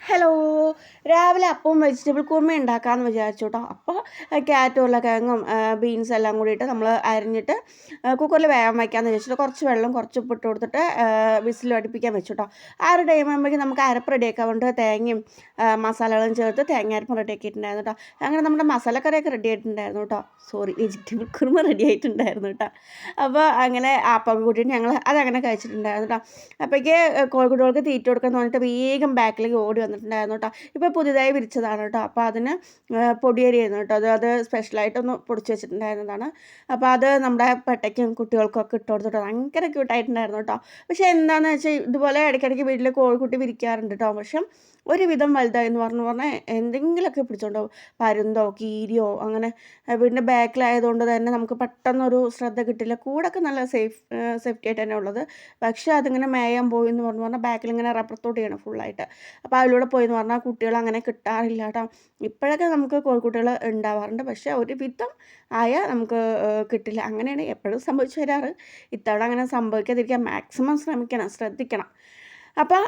Hello. രാവിലെ അപ്പവും vegetable kurma ഉണ്ടാക്കാമെന്ന് വിചാരിച്ചു കേട്ടോ. അപ്പോൾ ക്യാരറ്റ് ഉരുളക്കിഴങ്ങും ബീൻസ് എല്ലാം കൂടിയിട്ട് നമ്മൾ അരിഞ്ഞിട്ട് കുക്കറിൽ വേഗം വയ്ക്കാമെന്ന് വിചാരിച്ചിട്ട് കുറച്ച് വെള്ളം കുറച്ച് ഉപ്പിട്ട് കൊടുത്തിട്ട് വിസിൽ അടുപ്പിക്കാൻ വെച്ചു കേട്ടോ. ആ ഒരു ടൈം ആകുമ്പോഴേക്കും നമുക്ക് അരപ്പ് റെഡിയാക്കാൻ വേണ്ടിയിട്ട് തേങ്ങയും മസാലകളും ചേർത്ത് തേങ്ങ അരപ്പ് റെഡിയാക്കിയിട്ടുണ്ടായിരുന്നു കേട്ടോ. അങ്ങനെ നമ്മുടെ മസാലക്കറിയൊക്കെ റെഡി ആയിട്ടുണ്ടായിരുന്നു കേട്ടോ. സോറി, വെജിറ്റബിൾ കുറുമ റെഡി ആയിട്ടുണ്ടായിരുന്നു കേട്ടോ. അപ്പോൾ അങ്ങനെ ആപ്പൊക്കെ കൂട്ടിയിട്ട് ഞങ്ങൾ അതങ്ങനെ കഴിച്ചിട്ടുണ്ടായിരുന്നു കേട്ടോ. അപ്പോഴേക്ക് കോഴിക്കുട്ടികൾക്ക് തീറ്റ കൊടുക്കാൻ തോന്നിയിട്ട് വേഗം ബാക്കിലേക്ക് ഓടി വന്നിട്ടുണ്ടായിരുന്നു കേട്ടോ. ഇപ്പോൾ പുതിയതായി വിരിച്ചതാണ് കേട്ടോ. അപ്പോൾ അതിന് പൊടിയരിയായിരുന്നു കേട്ടോ. അത് സ്പെഷ്യലായിട്ടൊന്ന് പൊടിച്ച് വെച്ചിട്ടുണ്ടായിരുന്നതാണ്. അപ്പോൾ അത് നമ്മുടെ പെട്ടയ്ക്കും കുട്ടികൾക്കൊക്കെ ഇട്ട് കൊടുത്തിട്ട് ഭയങ്കര ക്യൂട്ടായിട്ടുണ്ടായിരുന്നു കേട്ടോ. പക്ഷേ എന്താണെന്ന് വെച്ചാൽ ഇതുപോലെ ഇടയ്ക്കിടയ്ക്ക് വീട്ടിൽ കോഴിക്കുട്ടി വിരിക്കാറുണ്ട് കേട്ടോ. പക്ഷെ ഒരുവിധം വലുതായി എന്ന് പറഞ്ഞാൽ എന്തെങ്കിലുമൊക്കെ പിടിച്ചോണ്ടാവും. പരുന്തോ കീരിയോ അങ്ങനെ വീടിൻ്റെ ബാക്കിലായതുകൊണ്ട് തന്നെ നമുക്ക് പെട്ടെന്നൊരു ശ്രദ്ധ കിട്ടില്ല. കൂടൊക്കെ നല്ല സേഫ്റ്റി ആയിട്ട് തന്നെ ഉള്ളത്. പക്ഷേ അതിങ്ങനെ മേയാൻ പോയി എന്ന് പറഞ്ഞാൽ ബാക്കിലിങ്ങനെ റബ്ബർ തോട്ടിയാണ് ഫുള്ളായിട്ട്. അപ്പോൾ അതിലൂടെ പോയി എന്ന് പറഞ്ഞാൽ കുട്ടികൾ അങ്ങനെ കിട്ടാറില്ല കേട്ടോ. ഇപ്പോഴൊക്കെ നമുക്ക് കോഴിക്കുട്ടികൾ ഉണ്ടാവാറുണ്ട്. പക്ഷേ ഒരുവിധം ആയാൽ നമുക്ക് കിട്ടില്ല. അങ്ങനെയാണ് എപ്പോഴും സംഭവിച്ചു വരാറ്. ഇത്തവണ അങ്ങനെ സംഭവിക്കാതിരിക്കാൻ മാക്സിമം ശ്രദ്ധിക്കണം. അപ്പോൾ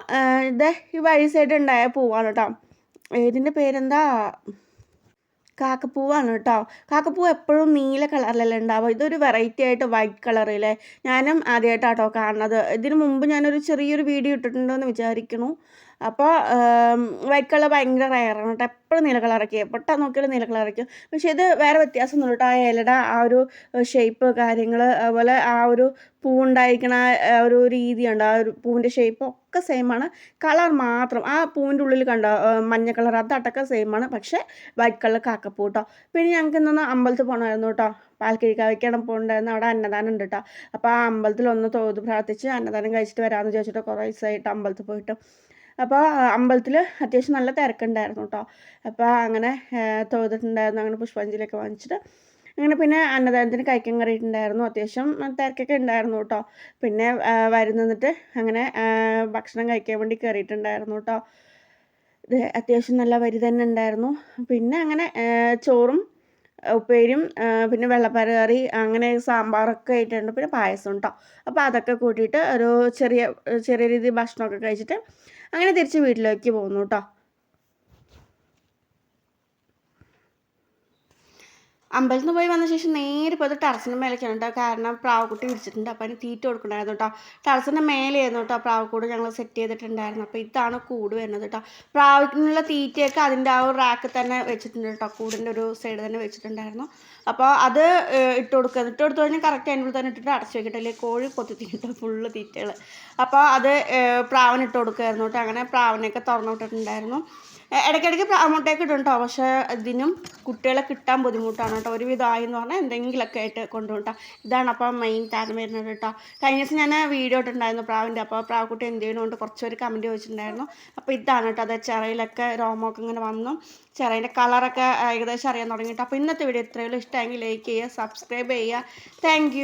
ഇത് ഈ വഴി സൈഡ് ഉണ്ടായ പൂവാണ് കേട്ടോ. ഇതിൻ്റെ പേരെന്താ, കാക്കപ്പൂവാണ് കേട്ടോ. കാക്കപ്പൂവ് എപ്പോഴും നീല കളറിലല്ലേ ഉണ്ടാവുക. ഇതൊരു വെറൈറ്റി ആയിട്ട് വൈറ്റ് കളറിലെ ഞാനും ആദ്യമായിട്ടാട്ടോ കാണുന്നത്. ഇതിന് മുമ്പ് ഞാനൊരു ചെറിയൊരു വീഡിയോ ഇട്ടിട്ടുണ്ടെന്ന് വിചാരിക്കുന്നു. അപ്പോൾ വൈറ്റ് കളർ ഭയങ്കര റയറാണ് കേട്ടോ. എപ്പോഴും നീല കളറൊക്കെ എപ്പോൾ നോക്കിയാലും നീല കളറൊക്കെയും. പക്ഷേ ഇത് വേറെ വ്യത്യാസമൊന്നുമില്ല കേട്ടോ. ആ ഇലയുടെ ആ ഒരു ഷേപ്പ് കാര്യങ്ങൾ, അതുപോലെ ആ ഒരു പൂവുണ്ടായിരിക്കണ ആ ഒരു രീതിയുണ്ട്, ആ ഒരു പൂവിൻ്റെ ഷേപ്പ് ഒക്കെ സെയിമാണ്. കളർ മാത്രം ആ പൂവിൻ്റെ ഉള്ളിൽ കണ്ടോ മഞ്ഞ കളർ, അതടക്കം സെയിമാണ്. പക്ഷേ വൈറ്റ് കളർ കാക്കപ്പൂ കേട്ടോ. പിന്നെ ഞങ്ങൾക്ക് ഇന്നൊന്ന് അമ്പലത്തിൽ പോകണമായിരുന്നു കേട്ടോ. പാൽക്കിഴിക്കാവയ്ക്കാണ് പോകേണ്ടതെന്ന്. അവിടെ അന്നദാനം ഉണ്ട് കേട്ടോ. അപ്പോൾ ആ അമ്പലത്തിൽ ഒന്ന് തൊഴുത് പ്രാർത്ഥിച്ച് അന്നദാനം കഴിച്ചിട്ട് വരാമെന്ന് ചോദിച്ചിട്ട് കുറേ ദിവസമായിട്ട് അമ്പലത്തിൽ പോയിട്ട്. അപ്പോൾ അമ്പലത്തിൽ അത്യാവശ്യം നല്ല തിരക്കുണ്ടായിരുന്നു കേട്ടോ. അപ്പോൾ അങ്ങനെ തൊഴുതിട്ടുണ്ടായിരുന്നു. അങ്ങനെ പുഷ്പാഞ്ജലിയൊക്കെ വാങ്ങിച്ചിട്ട് അങ്ങനെ പിന്നെ അന്നദാനത്തിന് കഴിക്കാൻ കയറിയിട്ടുണ്ടായിരുന്നു. അത്യാവശ്യം തിരക്കൊക്കെ ഉണ്ടായിരുന്നു കേട്ടോ. പിന്നെ വരുന്നിട്ട് അങ്ങനെ ഭക്ഷണം കഴിക്കാൻ വേണ്ടി കയറിയിട്ടുണ്ടായിരുന്നു കേട്ടോ. ഇത് അത്യാവശ്യം നല്ല വരി തന്നെ ഉണ്ടായിരുന്നു. പിന്നെ അങ്ങനെ ചോറും ഉപ്പേരിയും പിന്നെ വെള്ളപ്പയർ കറി അങ്ങനെ സാമ്പാറൊക്കെ ആയിട്ടുണ്ട്. പിന്നെ പായസം കേട്ടോ. അപ്പോൾ അതൊക്കെ കൂട്ടിയിട്ട് ഒരു ചെറിയ ചെറിയ രീതിയിൽ ഭക്ഷണമൊക്കെ കഴിച്ചിട്ട് അങ്ങനെ തിരിച്ച് വീട്ടിലേക്ക് പോന്നു കേട്ടോ. അമ്പലത്തിൽ നിന്ന് പോയി വന്ന ശേഷം നേരെ പോയത് ടെറസിൻ്റെ മേലേക്കാണ് കേട്ടോ. കാരണം പ്രാവുക്കുട്ടി വിരിച്ചിട്ടുണ്ട്. അപ്പോൾ അതിന് തീറ്റ കൊടുക്കണ്ടായിരുന്നു കേട്ടോ. ടെറസിൻ്റെ മേലെയായിരുന്നു കേട്ടോ പ്രാവുകൂട് ഞങ്ങൾ സെറ്റ് ചെയ്തിട്ടുണ്ടായിരുന്നു. അപ്പോൾ ഇതാണ് കൂട് വരുന്നത് കേട്ടോ. പ്രാവിനുള്ള തീറ്റയൊക്കെ അതിൻ്റെ ആ ഒരു റാക്കിൽ തന്നെ വെച്ചിട്ടുണ്ട് കേട്ടോ. കൂടിൻ്റെ ഒരു സൈഡ് തന്നെ വെച്ചിട്ടുണ്ടായിരുന്നു. അപ്പോൾ അത് ഇട്ട് കൊടുത്ത് കഴിഞ്ഞാൽ കറക്റ്റ് അതിൻ്റെ ഉള്ളിൽ തന്നെ ഇട്ടിട്ട് അടച്ച് വെക്കട്ടെ, കോഴി കൊത്തി തിന്നിട്ട് ഫുള്ള് തീറ്റകൾ. അപ്പോൾ അത് പ്രാവിന് ഇട്ട് കൊടുക്കുമായിരുന്നു കേട്ടോ. അങ്ങനെ പ്രാവിനെയൊക്കെ തുറന്നു വിട്ടിട്ടുണ്ടായിരുന്നു. ഇടയ്ക്കിടയ്ക്ക് മുട്ടയൊക്കെ ഇടും കേട്ടോ. പക്ഷേ ഇതിനും കുട്ടികളെ കിട്ടാൻ ബുദ്ധിമുട്ടാണ് കേട്ടോ. ഒരുവിധമായി എന്ന് പറഞ്ഞാൽ എന്തെങ്കിലുമൊക്കെ ആയിട്ട് കൊണ്ടുപോകും കേട്ടോ. ഇതാണ് അപ്പോൾ മെയിൻ കാരണം വരുന്നത് കേട്ടോ. കഴിഞ്ഞ ദിവസം ഞാൻ വീഡിയോ ഇട്ടിട്ടുണ്ടായിരുന്നു പ്രാവിൻ്റെ. അപ്പോൾ പ്രാവുക്കുട്ടി എന്ത് ചെയ്യണമുണ്ട് കുറച്ചൊരു കമൻറ്റ് ചോദിച്ചിട്ടുണ്ടായിരുന്നു. അപ്പോൾ ഇതാണ് കേട്ടോ. അത് ചിറയിലൊക്കെ രോമമൊക്കെ ഇങ്ങനെ വന്നു. ചിറയിൻ്റെ കളറൊക്കെ ഏകദേശം അറിയാൻ തുടങ്ങിയിട്ട്. അപ്പോൾ ഇന്നത്തെ വീഡിയോ ഇത്രയുള്ളൂ. ഇഷ്ടമെങ്കിൽ ലൈക്ക് ചെയ്യുക, സബ്സ്ക്രൈബ് ചെയ്യുക. താങ്ക്